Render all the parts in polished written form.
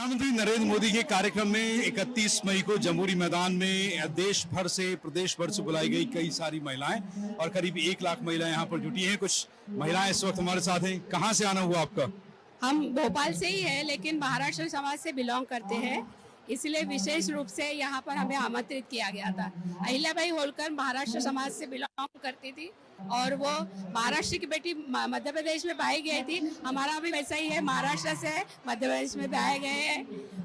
प्रधानमंत्री नरेंद्र मोदी के कार्यक्रम में 31 मई को जमहूरी मैदान में देश भर से प्रदेश भर से बुलाई गई कई सारी महिलाएं और करीब 1 लाख महिलाएं यहां पर जुटी हैं। कुछ महिलाएं इस वक्त हमारे साथ हैं। कहां से आना हुआ आपका? हम भोपाल से ही है, लेकिन महाराष्ट्र समाज से बिलोंग करते हैं, इसलिए विशेष रूप से यहाँ पर हमें आमंत्रित किया गया था। अहिल्याबाई होलकर महाराष्ट्र समाज से बिलोंग करती थी और वो महाराष्ट्र की बेटी मध्य प्रदेश में पाई गई थी। हमारा भी वैसा ही है, महाराष्ट्र से है, मध्य प्रदेश में पाए गए हैं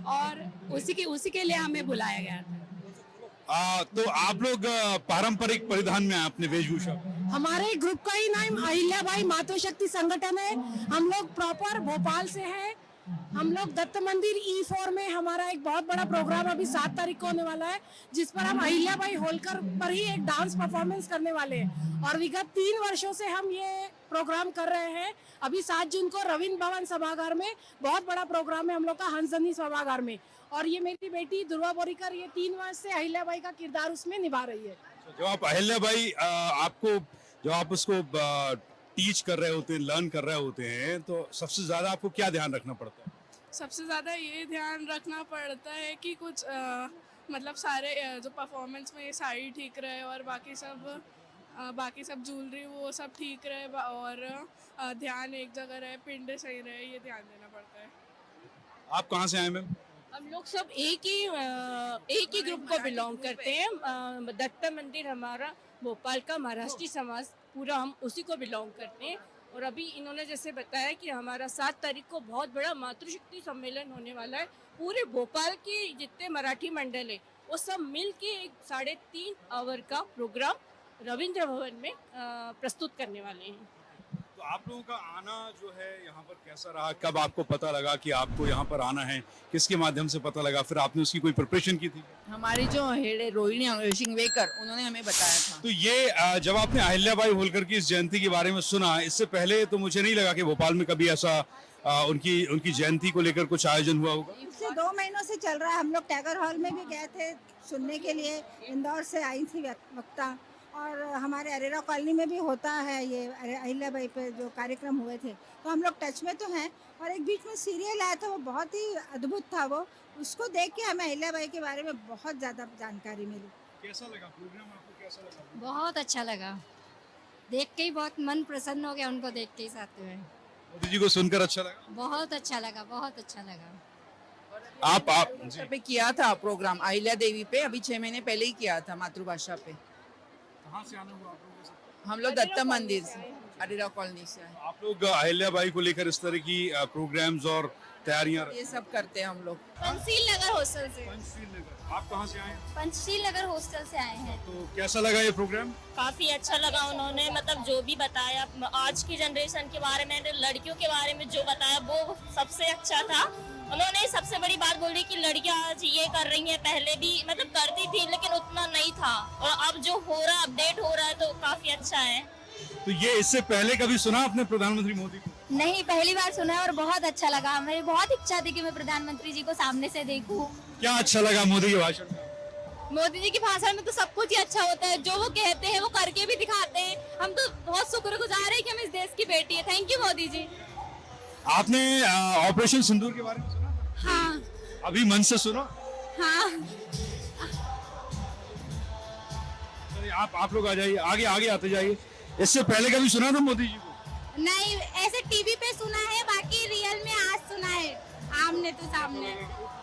और उसी के लिए हमें बुलाया गया था। तो आप लोग पारंपरिक परिधान में हैं, अपने वेशभूषा? हमारे ग्रुप का ही नाम अहिल्याबाई मातृशक्ति संगठन है। हम लोग प्रॉपर भोपाल से हैं। हम लोग दत्त मंदिर E4 में हमारा एक बहुत बड़ा प्रोग्राम अभी 7 तारीख को होने वाला है, जिस पर हम अहिल्याबाई होलकर पर ही एक डांस परफॉर्मेंस करने वाले हैं और विगत 3 वर्षों से हम ये प्रोग्राम कर रहे हैं। अभी 7 जून को रविंद्र भवन सभागार में बहुत बड़ा प्रोग्राम है हम लोग का, हंसध्वनि सभागार में। और ये मेरी बेटी ध्रुवा बोरीकर ये 3 वर्ष से अहिल्याबाई का किरदार उसमें निभा रही है। जब आप अहिल्याबाई जब आप उसको टीच कर रहे होते हैं, लर्न कर रहे होते हैं, तो सबसे ज्यादा आपको क्या ध्यान रखना पड़ता है? सबसे ज़्यादा ये ध्यान रखना पड़ता है कि कुछ मतलब सारे जो परफॉर्मेंस में ये साड़ी ठीक रहे और बाकी सब ज्वेलरी वो सब ठीक रहे और ध्यान एक जगह रहे, पिंड सही रहे, ये ध्यान देना पड़ता है। आप कहाँ से आए मैम? हम लोग सब एक ही ग्रुप को बिलोंग करते हैं। दत्त मंदिर हमारा भोपाल का महाराष्ट्री समाज पूरा हम उसी को बिलोंग करते हैं। और अभी इन्होंने जैसे बताया कि हमारा 7 तारीख को बहुत बड़ा मातृशक्ति सम्मेलन होने वाला है। पूरे भोपाल के जितने मराठी मंडल है वो सब मिल के एक 3.5 आवर का प्रोग्राम रविंद्र भवन में प्रस्तुत करने वाले हैं। तो आप लोगों का आना जो है यहाँ पर कैसा रहा? कब आपको पता लगा कि आपको यहाँ पर आना है? किसके माध्यम से पता लगा? फिर आपने उसकी कोई प्रिपरेशन की थी? हमारी जो हेड है रोहिणी शिंगवेकर, उन्होंने हमें बताया था। तो ये जब आपने अहिल्याबाई होलकर की इस जयंती के बारे में सुना, इससे पहले तो मुझे नहीं लगा कि भोपाल में कभी ऐसा उनकी जयंती को लेकर कुछ आयोजन हुआ होगा। इससे 2 महीनों से चल रहा है। हम लोग टैगर हॉल में भी गए थे सुनने के लिए, इंदौर से आई थी वक्ता, और हमारे अरेरा कॉलोनी में भी होता है ये अहिल्याबाई पे जो कार्यक्रम हुए थे, तो हम लोग टच में तो हैं। और एक बीच में सीरियल आया था, वो बहुत ही अद्भुत था। वो उसको देख के हमें अहिल्याबाई के बारे में बहुत ज़्यादा जानकारी मिली। कैसा लगा प्रोग्राम? आपको कैसा लगा? बहुत अच्छा लगा, देख के ही बहुत मन प्रसन्न हो गया उनको देख के ही साथ में। मोदी जी को सुनकर अच्छा लगा? बहुत अच्छा लगा, बहुत अच्छा लगा। आप जी पे किया था प्रोग्राम अहिल्या देवी पे, अभी 6 महीने पहले ही किया था मातृभाषा पे। कहाँ से आना हुआ आप लोगों से? हम लोग दत्त मंदिर से, अरेरा कॉलोनी से आए। आप लोग अहिल्याबाई को लेकर इस तरह की प्रोग्राम्स और तैयारियां ये सब करते हैं हम लोग। पंचशील नगर हॉस्टल से। आप कहाँ से आए? पंचशील नगर हॉस्टल से आए हैं। तो कैसा लगा ये प्रोग्राम? काफी अच्छा लगा, उन्होंने मतलब जो भी बताया आज की जनरेशन के बारे में, लड़कियों के बारे में जो बताया वो सबसे अच्छा था। उन्होंने सबसे बड़ी बात बोली कि लड़कियां आज ये कर रही हैं, पहले भी मतलब करती थी लेकिन उतना नहीं था, और अब जो हो रहा अपडेट हो रहा है तो काफी अच्छा है। तो ये इससे पहले कभी सुना आपने प्रधानमंत्री मोदी को? नहीं, पहली बार सुना है और बहुत अच्छा लगा। मेरी बहुत इच्छा थी कि मैं प्रधानमंत्री जी को सामने से देखूं। क्या अच्छा लगा मोदी के भाषण में? मोदी जी के भाषण में तो सब कुछ ही अच्छा होता है, जो वो कहते हैं वो करके भी दिखाते हैं। हम तो बहुत शुक्रगुजार है कि हम इस देश की बेटी है। Thank you Modi ji. आपने ऑपरेशन सिंदूर के बारे में सुना? हाँ अभी मन से सुनो। हाँ। चलिए आप लोग आ जाइए, आगे आगे आते जाइए। इससे पहले कभी सुना था मोदी जी को? नहीं, ऐसे टीवी पे सुना है, बाकी रियल में आज सुना है, आमने तो सामने।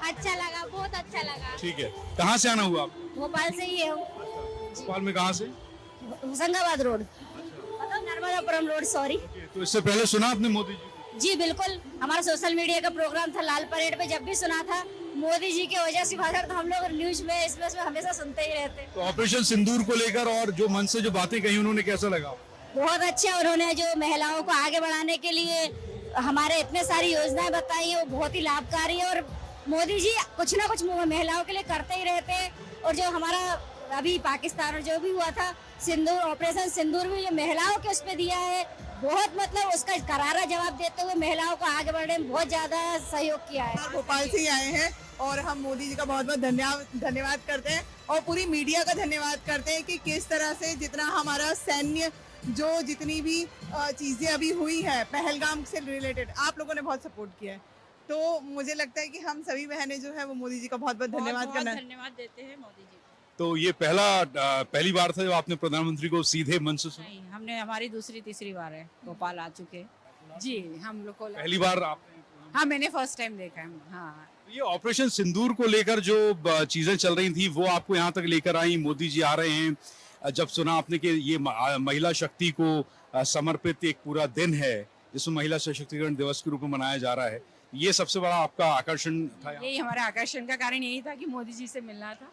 अच्छा लगा, बहुत अच्छा लगा। ठीक है। कहाँ से आना हुआ आप? भोपाल से ही है। भोपाल में कहाँ से? होशंगाबाद रोड, मतलब नर्मदापुरम रोड, सॉरी। तो इससे पहले सुना आपने मोदी जी को? जी बिल्कुल, हमारा सोशल मीडिया का प्रोग्राम था लाल परेड पे, जब भी सुना था मोदी जी की वजह से भाषण, तो हम लोग न्यूज में इसमें हमेशा सुनते ही रहते। तो ऑपरेशन सिंदूर को लेकर और जो मन से जो बातें कही उन्होंने, कैसा लगा? बहुत अच्छा। उन्होंने जो महिलाओं को आगे बढ़ाने के लिए हमारे इतने सारी योजनाएं बताई है, वो बहुत ही लाभकारी है। और मोदी जी कुछ ना कुछ महिलाओं के लिए करते ही रहते हैं। और जो हमारा अभी पाकिस्तान में जो भी हुआ था सिंदूर, ऑपरेशन सिंदूर में जो महिलाओं के उस पर दिया है, बहुत मतलब उसका करारा जवाब देते हुए महिलाओं को आगे बढ़ने में बहुत ज्यादा सहयोग किया है। भोपाल से ही आए हैं और हम मोदी जी का बहुत बहुत धन्यवाद करते हैं और पूरी मीडिया का धन्यवाद करते हैं कि किस तरह से जितना हमारा सैन्य जो जितनी भी चीजें अभी हुई है पहलगाम से रिलेटेड, आप लोगों ने बहुत सपोर्ट किया है। तो मुझे लगता है कि हम सभी बहनें जो है वो मोदी जी का बहुत बहुत धन्यवाद करना धन्यवाद देते हैं मोदी जी को। तो ये पहली बार था जब आपने प्रधानमंत्री को सीधे मन से सुना? नहीं, हमने हमारी दूसरी तीसरी बार है भोपाल आ चुके। जी, हम लोग को पहली बार आपने? हाँ, मैंने फर्स्ट टाइम देखा है। हाँ, ये ऑपरेशन सिंदूर को लेकर जो चीजें चल रही थी वो आपको यहाँ तक लेकर आई, मोदी जी आ रहे हैं। जब सुना आपने कि ये महिला शक्ति को समर्पित एक पूरा दिन है जिसमें महिला सशक्तिकरण दिवस के रूप में मनाया जा रहा है, ये सबसे बड़ा आपका आकर्षण था? यही हमारे आकर्षण का कारण यही था कि मोदी जी से मिलना था,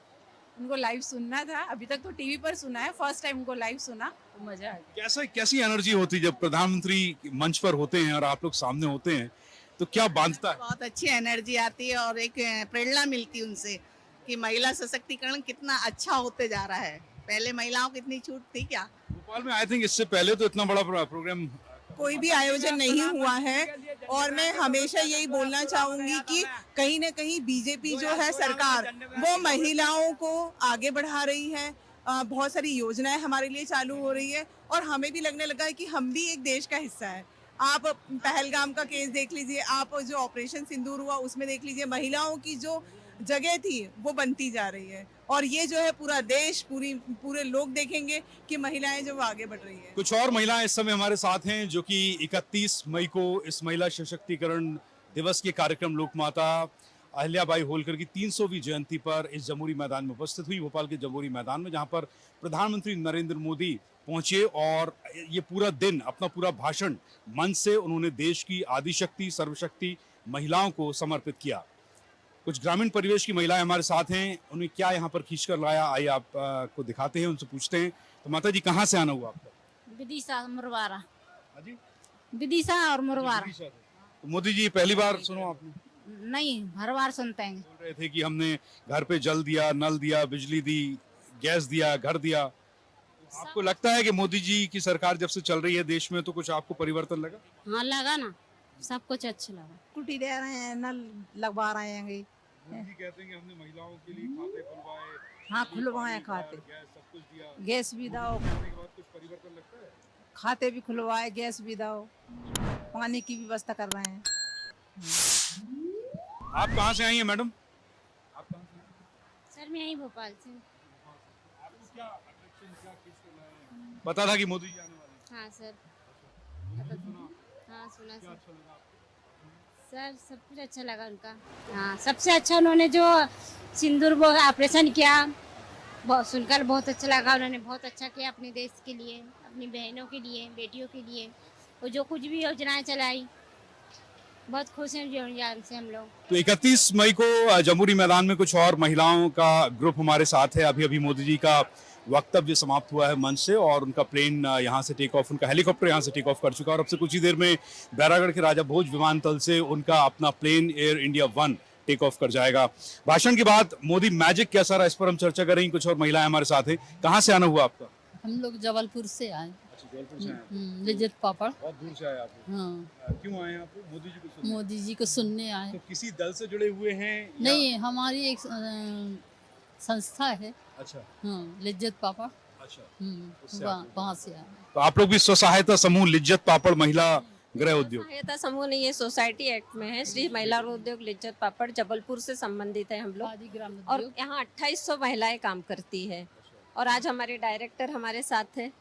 उनको लाइव सुनना था। अभी तक तो टीवी पर सुना है, फर्स्ट टाइम उनको लाइव सुना तो मजा आ गया। कैसी एनर्जी होती जब प्रधानमंत्री मंच पर होते हैं और आप लोग सामने होते हैं, तो क्या बांधता है? बहुत अच्छी एनर्जी आती है और एक प्रेरणा मिलती है उनसे कि महिला सशक्तिकरण कितना अच्छा होते जा रहा है। पहले महिलाओं को इतनी छूट थी क्या? भोपाल में आई थिंक इससे पहले तो इतना बड़ा प्रोग्राम कोई भी आयोजन नहीं हुआ है और मैं हमेशा यही बोलना चाहूंगी कि कहीं ना कहीं बीजेपी जो है सरकार वो महिलाओं को आगे बढ़ा रही है। बहुत सारी योजनाएं हमारे लिए चालू हो रही है और हमें भी लगने लगा है कि हम भी एक देश का हिस्सा है। आप पहलगाम का केस देख लीजिए, आप जो ऑपरेशन सिंदूर हुआ उसमें देख लीजिए, महिलाओं की जो जगह थी वो बनती जा रही है और ये जो है पूरा देश पूरे लोग देखेंगे कि महिलाएं जो आगे बढ़ रही है। कुछ और महिलाएं इस समय हमारे साथ हैं जो कि 31 मई को इस महिला सशक्तिकरण दिवस के कार्यक्रम लोकमाता अहिल्याबाई होलकर की 300वीं जयंती पर इस जमहूरी मैदान में उपस्थित हुई, भोपाल के जमहूरी मैदान में, जहां पर प्रधानमंत्री नरेंद्र मोदी पहुंचे और ये पूरा दिन अपना पूरा भाषण मंच से उन्होंने देश की आदिशक्ति सर्वशक्ति महिलाओं को समर्पित किया। कुछ ग्रामीण परिवेश की महिलाएं हमारे साथ हैं, उन्हें क्या यहाँ पर खींच कर लाया, आइए आप को दिखाते हैं, उनसे पूछते हैं। तो माता जी कहाँ से आना हुआ आपका? विदिशा मुरवारा। हाँ जी? विदिशा और मुरवारा। तो मोदी जी पहली बार सुनो आपने? नहीं, हर बार सुनते हैं। बोल रहे थे कि हमने घर पे जल दिया, नल दिया, बिजली दी, गैस दिया, घर दिया। आपको लगता है कि मोदी जी की सरकार जब से चल रही है देश में तो कुछ आपको परिवर्तन लगा? हाँ, लगा ना, सब कुछ अच्छा लगा। स्कूटी दे रहे हैं, नल लगवा रहे हैं। मोदी जी कहते हैं कि हमने महिलाओं के लिए खाते खुलवाए, हाँ, खुलवाए खाते, गैस सब कुछ दिया। गैस भी दो, करने के बाद कुछ परिवर्तन लगता है? खाते भी खुलवाए, गैस भी दो, पानी की व्यवस्था कर रहे हैं। आप कहाँ से आई हैं मैडम? आप कहाँ से हैं? सर मैं यही भोपाल से। आपको क्या अट्रैक्शन, क्या किस को लाया? पता था कि मोदी जी आने वाले हैं? हाँ सर। सुना? हाँ सुना क्या सर। अच्छा लगा आपको? सर सब कुछ अच्छा लगा उनका। हाँ, सबसे अच्छा उन्होंने जो सिंदूर वो ऑपरेशन किया, बहुत सुनकर बहुत अच्छा लगा। उन्होंने बहुत अच्छा किया अपने देश के लिए, अपनी बहनों के लिए, बेटियों के लिए, वो जो कुछ भी योजनाएं चलाई, बहुत खुश हैं योजना से हम लोग। तो 31 मई को जमहूरी मैदान में कुछ और महिलाओं का ग्रुप हमारे साथ है। अभी अभी मोदी जी का वक्तव्य समाप्त हुआ है मंच से और उनका प्लेन यहाँ से टेक ऑफ, उनका हेलीकॉप्टर यहाँ से टेक ऑफ कर चुका है और अब से कुछ ही देर में बैरागढ़ के राजा भोज विमानतल से उनका अपना plane Air India 1 take off कर जाएगा। भाषण के बाद मोदी मैजिक कैसा रहा इस पर हम चर्चा करेंगे। कुछ और महिलाएं हमारे साथ हैं। कहाँ से आना हुआ आपका? हम लोग जबलपुर से आए। अच्छा, जबलपुर से आए। लिज्जत पापड़। बहुत दूर से आए आप? हाँ। क्यों आए आप? मोदी जी को सुनने? मोदी जी को सुनने आए। तो किसी दल से जुड़े हुए हैं? नहीं, हमारी एक संस्था है। अच्छा। हाँ, लिज्जत पापड़। अच्छा। वहाँ से आए। तो आप लोग भी स्व सहायता समूह लिज्जत पापड़ महिला गृह उद्योग सहायता समूह नहीं, ये सोसाइटी एक्ट में है। श्री महिला उद्योग लिज्जत पापड़ जबलपुर से संबंधित है हम लोग और यहाँ 2800 महिलाएं काम करती है। और आज हमारे डायरेक्टर हमारे साथ है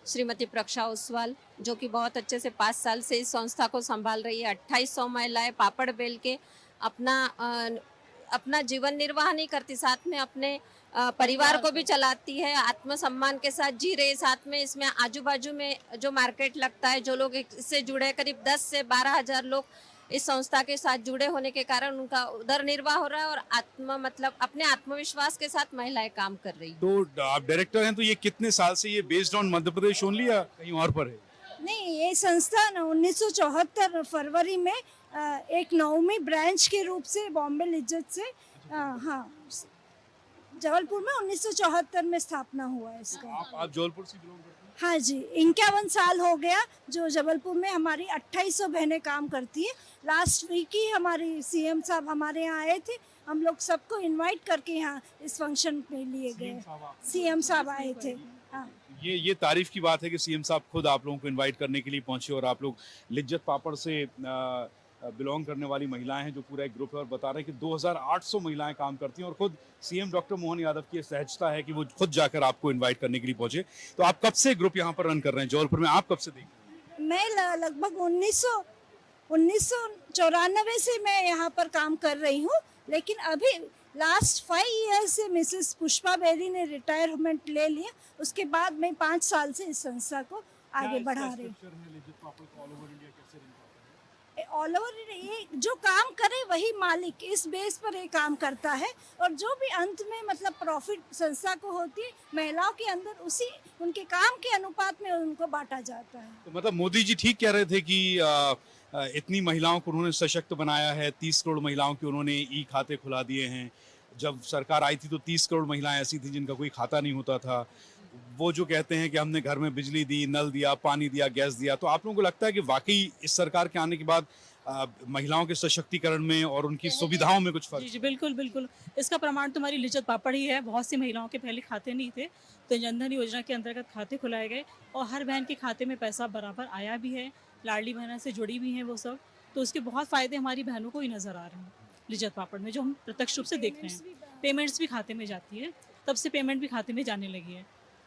श्रीमती प्रक्षा ओसवाल, जो कि बहुत अच्छे से 5 साल से इस संस्था को संभाल रही है। 2800 महिलाएं पापड़ बेल के अपना जीवन निर्वाह नहीं करती, साथ में अपने परिवार को भी चलाती है, आत्मसम्मान के साथ जी रही। साथ में इसमें आजू बाजू में जो मार्केट लगता है, जो लोग इससे जुड़े, करीब 10 से 12 हजार लोग इस संस्था के साथ जुड़े होने के कारण उनका उधर निर्वाह हो रहा है और अपने आत्मविश्वास के साथ महिलाएं काम कर रही। तो आप डायरेक्टर हैं, तो ये कितने साल से ये based on Madhya Pradesh only या कहीं और पर है? नहीं, ये संस्था 1974 फरवरी में एक 9वीं ब्रांच के रूप से बॉम्बे लिज्जत से हाँ जबलपुर में 1974 में स्थापना हुआ है इसका। आप जबलपुर से बिलोंग करते हैं? हाँ जी, 51 साल हो गया जो जबलपुर में हमारी 2800 बहनें काम करती है। लास्ट वीक ही हमारी सीएम साहब हमारे यहाँ आए थे, हम लोग सबको इनवाइट करके यहाँ इस फंक्शन में लिए गए। सीएम साहब आए थे। हाँ, ये तारीफ की बात है कि सीएम साहब खुद आप लोगों को इनवाइट करने के लिए पहुंचे और आप लोग लिज्जत पापड़ से बिलोंग करने वाली महिलाएं हैं, जो पूरा एक ग्रुप है, और बता रहे हैं कि 2800 महिलाएं काम करती हैं, और खुद सीएम डॉक्टर मोहन यादव की सहजता है कि वो खुद जाकर आपको इनवाइट करने के लिए पहुंचे। तो आप कब से ग्रुप यहाँ पर रन कर रहे हैं जबलपुर में, आप कब से देख रहे हैं? मैं लगभग 1994 से मैं यहाँ पर काम कर रही हूँ, लेकिन अभी लास्ट 5 ईयर्स से मिसेस पुष्पा बेदी ने रिटायरमेंट ले लिया। उसके बाद मैं 5 साल से इस संस्था को आगे बढ़ा रही हूँ। ऑल ओवर ये जो काम करे वही मालिक, इस बेस पर ये काम करता है, और जो भी अंत में मतलब प्रॉफिट संस्था को होती है, महिलाओं के अंदर उसी उनके काम के अनुपात में उनको बांटा जाता है। तो मतलब मोदी जी ठीक कह रहे थे कि इतनी महिलाओं को उन्होंने सशक्त बनाया है, 30 करोड़ महिलाओं के उन्होंने ई खाते खुला दिए हैं। जब सरकार आई थी तो 30 करोड़ महिलाएं ऐसी थी जिनका कोई खाता नहीं होता था। वो जो कहते हैं कि हमने घर में बिजली दी, नल दिया, पानी दिया, गैस दिया, तो आप लोगों को लगता है कि वाकई इस सरकार के आने के बाद महिलाओं के सशक्तिकरण में और उनकी सुविधाओं में कुछ फर्क? जी बिल्कुल बिल्कुल, इसका प्रमाण तुम्हारी लिज्जत पापड़ ही है। बहुत सी महिलाओं के पहले खाते नहीं थे, तो जनधन योजना के अंतर्गत खाते खुलाए गए, और हर बहन के खाते में पैसा बराबर आया भी है। लाडली बहना से जुड़ी भी हैं वो सब, तो उसके बहुत फ़ायदे हमारी बहनों को ही नज़र आ रहे हैं लिज्जत पापड़ में, जो हम प्रत्यक्ष रूप से देख रहे हैं। पेमेंट्स भी खाते में जाती है, तब से पेमेंट भी खाते में जाने लगी है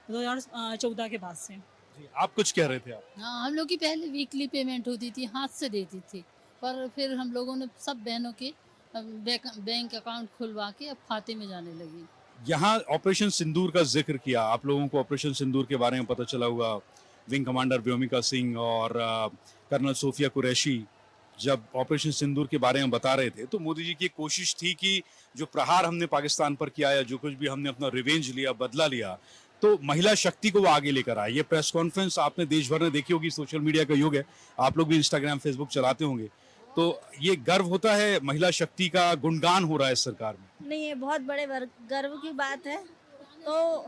2014 के बाद से। जी, आप कुछ कह रहे थे आप? हाँ, हम लोग की पहले वीकली पेमेंट होती थी, हाथ से देती थी, पर फिर हम लोगों ने सब बहनों के बैंक अकाउंट खुलवा के अब खाते में जाने लगी। यहाँ ऑपरेशन सिंदूर का जिक्र किया, आप लोगों को ऑपरेशन सिंदूर के बारे में पता चला होगा। विंग कमांडर व्योमिका सिंह और कर्नल सोफिया कुरैशी जब ऑपरेशन सिंदूर के बारे में बता रहे थे, तो मोदी जी की कोशिश थी कि जो प्रहार हमने पाकिस्तान पर किया, या जो कुछ भी हमने अपना रिवेंज लिया, बदला लिया, तो महिला शक्ति को वो आगे लेकर आए। ये प्रेस कॉन्फ्रेंस आपने देश भर में देखी होगी, सोशल मीडिया का युग है, आप लोग भी इंस्टाग्राम फेसबुक चलाते होंगे, तो ये गर्व होता है, महिला शक्ति का गुणगान हो रहा है इस सरकार में। नहीं, ये बहुत बड़े गर्व की बात है। तो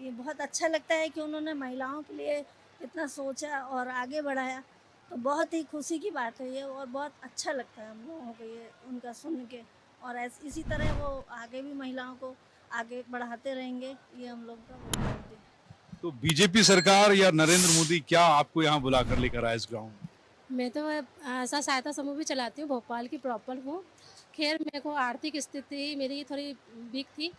ये बहुत अच्छा लगता है कि उन्होंने महिलाओं के लिए इतना सोचा और आगे बढ़ाया, तो बहुत ही खुशी की बात है ये, और बहुत अच्छा लगता है हम लोगों को ये उनका सुन के, और इसी तरह वो आगे भी महिलाओं को आगे बढ़ाते रहेंगे, ये हम लोग का। तो बीजेपी सरकार या नरेंद्र मोदी क्या आपको यहाँ बुलाकर लेकर आए इस ग्राउंड में? मैं तो ऐसा सहायता समूह भी चलाती हूँ, भोपाल की प्रॉपर हूँ। खैर मेरे को आर्थिक स्थिति मेरी थोड़ी वीक थी,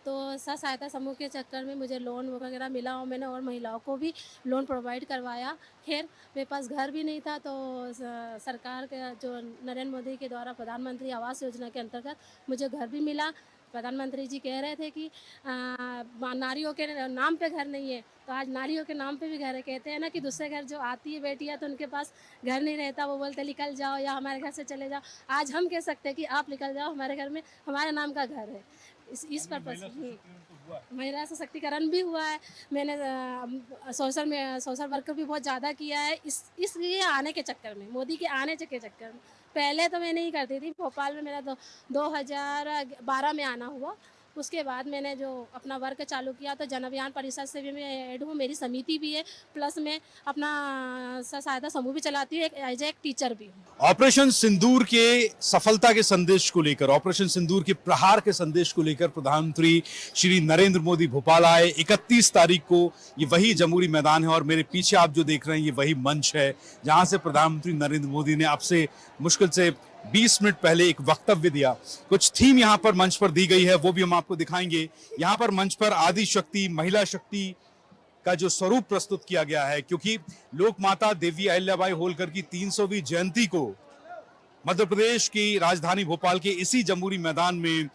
तो सहायता समूह के चक्कर में मुझे लोन वगैरह मिला, और मैंने और महिलाओं को भी लोन प्रोवाइड करवाया। खैर मेरे पास घर भी नहीं था, तो सरकार के जो नरेंद्र मोदी के द्वारा प्रधानमंत्री आवास योजना के अंतर्गत मुझे घर भी मिला। प्रधानमंत्री जी कह रहे थे कि नारियों के नाम पे घर नहीं है, तो आज नारियों के नाम पे भी घर है। कहते हैं ना कि दूसरे घर जो आती है बेटियां, तो उनके पास घर नहीं रहता, वो बोलते निकल जाओ या हमारे घर से चले जाओ। आज हम कह सकते हैं कि आप निकल जाओ, हमारे घर में हमारे नाम का घर है। इस पर्पज महिला सशक्तिकरण भी हुआ है। मैंने सोशल वर्क भी बहुत ज़्यादा किया है, इसलिए आने के चक्कर में, मोदी के आने के चक्कर में। पहले तो मैं नहीं करती थी, भोपाल में मेरा 2012 में आना हुआ। उसके बाद मैंने जो अपना वर्क चालू किया, तो जन अभियान परिषद से भी मैं ऐड हूँ, मेरी समिति भी है, प्लस मैं अपना सहायता समूह भी चलाती हूँ, एज एक टीचर भी हूँ। ऑपरेशन सिंदूर के सफलता के संदेश को लेकर, ऑपरेशन सिंदूर के प्रहार के संदेश को लेकर प्रधानमंत्री श्री नरेंद्र मोदी भोपाल आए। 31 तारीख को ये वही जमहूरी मैदान है, और मेरे पीछे आप जो देख रहे हैं ये वही मंच है जहां से प्रधानमंत्री नरेंद्र मोदी ने आपसे मुश्किल से 20 मिनट पहले एक वक्तव्य दिया। कुछ थीम यहाँ पर मंच पर दी गई है, वो भी हम आपको दिखाएंगे। यहाँ पर मंच पर आदि शक्ति, महिला शक्ति का जो स्वरूप प्रस्तुत किया गया है, क्योंकि लोक माता देवी अहिल्याबाई होलकर की 300वीं जयंती को मध्य प्रदेश की राजधानी भोपाल के इसी जमहूरी मैदान में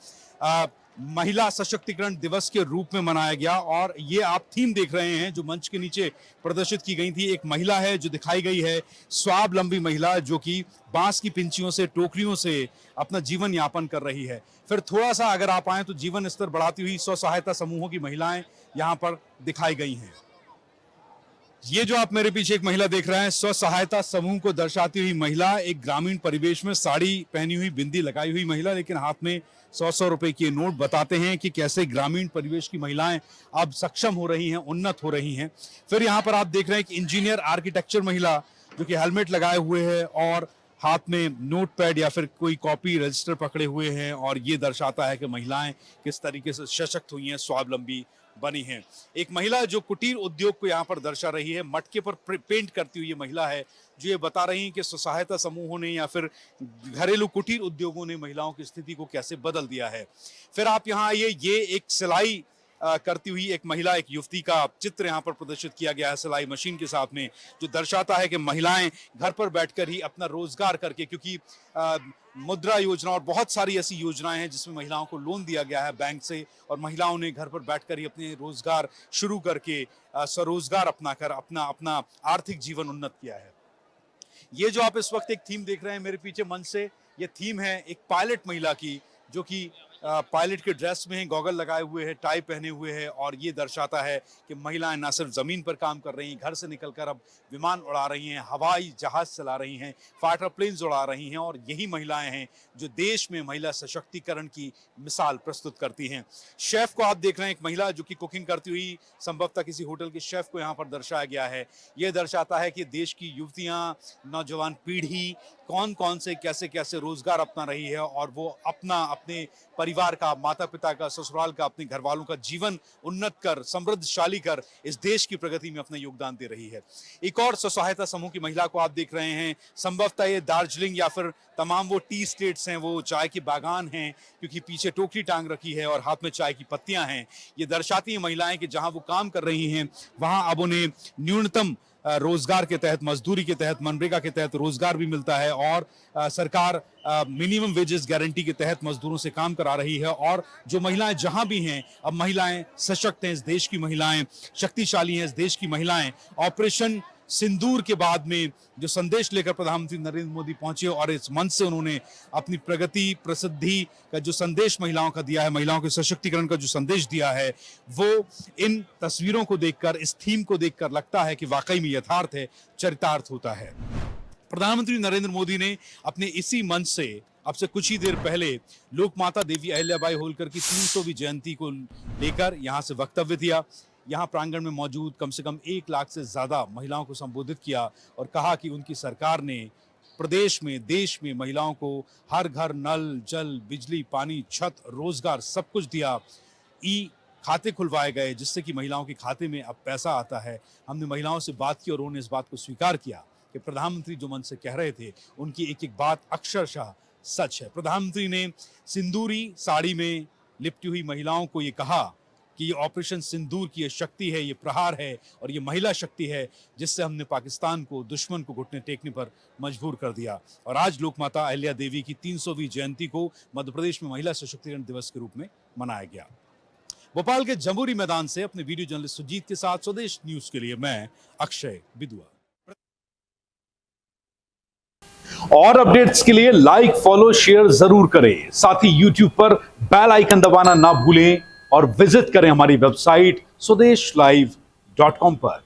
महिला सशक्तिकरण दिवस के रूप में मनाया गया। और ये आप थीम देख रहे हैं जो मंच के नीचे प्रदर्शित की गई थी। एक महिला है जो दिखाई गई है, स्वावलंबी महिला, जो कि बांस की पिंचियों से, टोकरियों से अपना जीवन यापन कर रही है। फिर थोड़ा सा अगर आप आए तो जीवन स्तर बढ़ाती हुई स्व सहायता समूहों की महिलाएं यहाँ पर दिखाई गई हैं। ये जो आप मेरे पीछे एक महिला देख रहे हैं, स्व सहायता समूह को दर्शाती हुई महिला, एक ग्रामीण परिवेश में साड़ी पहनी हुई, बिंदी लगाई हुई महिला, लेकिन हाथ में 100-100 रुपए के नोट, बताते हैं कि कैसे ग्रामीण परिवेश की महिलाएं अब सक्षम हो रही हैं, उन्नत हो रही हैं। फिर यहाँ पर आप देख रहे हैं कि इंजीनियर आर्किटेक्चर महिला जो कि हेलमेट लगाए हुए है और हाथ में नोट पैड या फिर कोई कॉपी रजिस्टर पकड़े हुए हैं, और ये दर्शाता है कि महिलाएं किस तरीके से सशक्त हुई हैं, स्वावलंबी बनी हैं। एक महिला जो कुटीर उद्योग को यहाँ पर दर्शा रही है, मटके पर पेंट करती हुई ये महिला है, जो ये बता रही हैं कि स्व सहायता समूहों ने या फिर घरेलू कुटीर उद्योगों ने महिलाओं की स्थिति को कैसे बदल दिया है। फिर आप यहाँ आइए, ये एक सिलाई करती हुई एक महिला, एक युवती का चित्र यहाँ पर प्रदर्शित किया गया है सिलाई मशीन के साथ में, जो दर्शाता है कि महिलाएं घर पर बैठकर ही अपना रोजगार करके, क्योंकि मुद्रा योजना और बहुत सारी ऐसी योजनाएं हैं जिसमें महिलाओं को लोन दिया गया है बैंक से, और महिलाओं ने घर पर बैठकर ही अपने रोजगार शुरू करके स्वरोजगार अपनाकर अपना आर्थिक जीवन उन्नत किया है। ये जो आप इस वक्त एक थीम देख रहे हैं मेरे पीछे मंच से, ये थीम है एक पायलट महिला की, जो कि पायलट के ड्रेस में है, गॉगल लगाए हुए है, टाई पहने हुए है, और ये दर्शाता है कि महिलाएं न सिर्फ जमीन पर काम कर रही हैं, घर से निकलकर अब विमान उड़ा रही हैं, हवाई जहाज चला रही हैं, फाइटर प्लेन्स उड़ा रही हैं, और यही महिलाएं हैं जो देश में महिला सशक्तिकरण की मिसाल प्रस्तुत करती हैं। शेफ को आप देख रहे हैं, एक महिला जो कि कुकिंग करती हुई, संभवतः किसी होटल के शेफ को यहाँ पर दर्शाया गया है। ये दर्शाता है कि देश की युवतियां, नौजवान पीढ़ी कौन कौन से कैसे कैसे रोजगार अपना रही है, और वो अपने परिवार का, माता पिता का, ससुराल का, अपने घर वालों का जीवन उन्नत कर, समृद्धशाली कर इस देश की प्रगति में अपना योगदान दे रही है। एक और स्व सहायता समूह की महिला को आप देख रहे हैं, संभवतः ये दार्जिलिंग या फिर तमाम वो टी स्टेट्स हैं, वो चाय के बागान हैं, क्योंकि पीछे टोकरी टांग रखी है और हाथ में चाय की पत्तियां हैं। ये दर्शाती हैं महिलाएं कि जहां वो काम कर रही हैं वहां अब उन्हें न्यूनतम रोजगार के तहत, मजदूरी के तहत, मनरेगा के तहत रोजगार भी मिलता है, और सरकार मिनिमम वेजेस गारंटी के तहत मजदूरों से काम करा रही है। और जो महिलाएं जहां भी हैं, अब महिलाएं सशक्त हैं, इस देश की महिलाएं शक्तिशाली हैं, इस देश की महिलाएं ऑपरेशन सिंदूर के बाद में जो संदेश लेकर प्रधानमंत्री नरेंद्र मोदी पहुंचे और इस मंच से उन्होंने अपनी प्रगति, प्रसिद्धि का जो संदेश महिलाओं का दिया है, महिलाओं के सशक्तिकरण का जो संदेश दिया है, वो इन तस्वीरों को देखकर, इस थीम को देखकर लगता है कि वाकई में यथार्थ है, चरितार्थ होता है। प्रधानमंत्री नरेंद्र मोदी ने अपने इसी मंच से अब से कुछ ही देर पहले लोकमाता देवी अहिल्याबाई होलकर की 300वीं जयंती को लेकर यहाँ से वक्तव्य दिया। यहाँ प्रांगण में मौजूद कम से कम 1 लाख से ज्यादा महिलाओं को संबोधित किया और कहा कि उनकी सरकार ने प्रदेश में, देश में महिलाओं को हर घर नल, जल, बिजली, पानी, छत, रोजगार सब कुछ दिया। ई खाते खुलवाए गए जिससे कि महिलाओं के खाते में अब पैसा आता है। हमने महिलाओं से बात की और उन्होंने इस बात को स्वीकार किया कि प्रधानमंत्री जो मन से कह रहे थे उनकी एक एक बात अक्षरशः सच है। प्रधानमंत्री ने सिंदूरी साड़ी में लिपटी हुई महिलाओं को ये कहा कि ये ऑपरेशन सिंदूर की ये शक्ति है, ये प्रहार है और ये महिला शक्ति है जिससे हमने पाकिस्तान को, दुश्मन को घुटने टेकने पर मजबूर कर दिया। और आज लोकमाता अहिल्या देवी की 300वीं जयंती को मध्य प्रदेश में महिला सशक्तिकरण दिवस के रूप में मनाया गया। भोपाल के जमुरी मैदान से अपने वीडियो जर्नलिस्ट सुजीत के साथ स्वदेश न्यूज के लिए मैं अक्षय बिदुआ। और अपडेट्स के लिए लाइक, फॉलो, शेयर जरूर करें। साथ ही YouTube पर बेल आइकन दबाना ना भूलें और विजिट करें हमारी वेबसाइट swedeshlive.com पर।